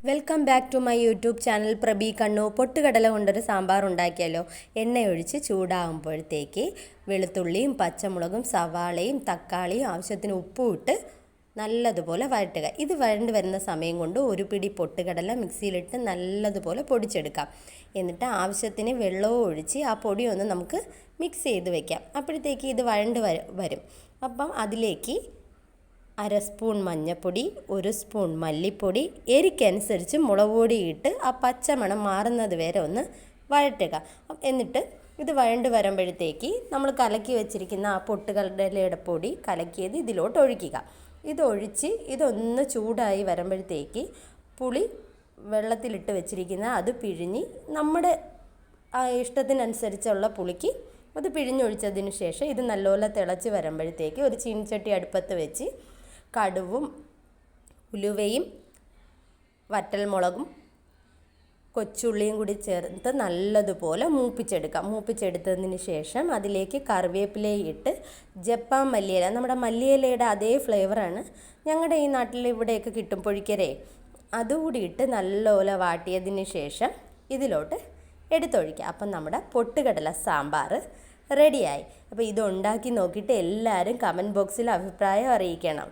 Welcome back to my YouTube channel Prabi Kannu. പൊട്ടുകടല കൊണ്ടൊരു സാമ്പാർ ഉണ്ടാക്കിയാലോ. എണ്ണയൊഴിച്ച് ചൂടാകുമ്പോഴത്തേക്ക് വെളുത്തുള്ളിയും പച്ചമുളകും സവാളയും തക്കാളിയും ആവശ്യത്തിന് ഉപ്പും ഇട്ട് നല്ലതുപോലെ വഴറ്റുക. ഇത് വഴണ്ട് വരുന്ന സമയം കൊണ്ട് ഒരു പിടി പൊട്ടുകടല മിക്സിയിലിട്ട് നല്ലതുപോലെ പൊടിച്ചെടുക്കാം. എന്നിട്ട് ആവശ്യത്തിന് വെള്ളവും ഒഴിച്ച് ആ പൊടി ഒന്ന് നമുക്ക് മിക്സ് ചെയ്ത് വെക്കാം. അപ്പോഴത്തേക്ക് ഇത് വഴണ്ട് വരും. അപ്പം അതിലേക്ക് അര സ്പൂൺ മഞ്ഞൾപ്പൊടി, 1 സ്പൂൺ മല്ലിപ്പൊടി, എരിക്കനുസരിച്ച് മുളക് പൊടി ഇട്ട് ആ പച്ചമണം മാറുന്നത് വരെ ഒന്ന് വഴറ്റുക. എന്നിട്ട് ഇത് വഴണ്ട് വരുമ്പോഴത്തേക്ക് നമ്മൾ കലക്കി വെച്ചിരിക്കുന്ന ആ പൊട്ടുകടലയുടെ പൊടി കലക്കിയത് ഇതിലോട്ട് ഒഴിക്കുക. ഇതൊഴിച്ച് ഇതൊന്ന് ചൂടായി വരുമ്പോഴത്തേക്ക് പുളി വെള്ളത്തിലിട്ട് വെച്ചിരിക്കുന്ന അത് പിഴിഞ്ഞ് നമ്മുടെ ഇഷ്ടത്തിനനുസരിച്ചുള്ള പുളിക്ക് അത് പിഴിഞ്ഞൊഴിച്ചതിന് ശേഷം ഇത് നല്ലപോലെ തിളച്ച് വരുമ്പോഴത്തേക്ക് ഒരു ചീനിച്ചട്ടി അടുപ്പത്ത് വെച്ച് കടുവും ഉലുവയും വറ്റൽമുളകും കൊച്ചുള്ളിയും കൂടി ചേർത്ത് നല്ലതുപോലെ മൂപ്പിച്ചെടുത്തതിന് ശേഷം അതിലേക്ക് കറിവേപ്പിലയും ഇട്ട് ജപ്പാൻ മല്ലിയില, നമ്മുടെ മല്ലിയിലയുടെ അതേ ഫ്ലേവറാണ് ഞങ്ങളുടെ ഈ നാട്ടിൽ ഇവിടെയൊക്കെ കിട്ടും, പൊഴിക്കരേ, അതുകൂടി ഇട്ട് നല്ലപോലെ വാട്ടിയതിന് ശേഷം ഇതിലോട്ട് എടുത്തൊഴിക്കുക. അപ്പം നമ്മുടെ പൊട്ടുകടല സാമ്പാർ റെഡിയായി. അപ്പോൾ ഇതുണ്ടാക്കി നോക്കിയിട്ട് എല്ലാവരും കമൻറ്റ് ബോക്സിൽ അഭിപ്രായം അറിയിക്കണം.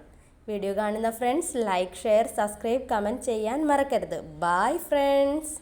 വീഡിയോ കാണുന്ന friends like, share, subscribe, comment ചെയ്യാൻ മറക്കരുത്. Bye friends.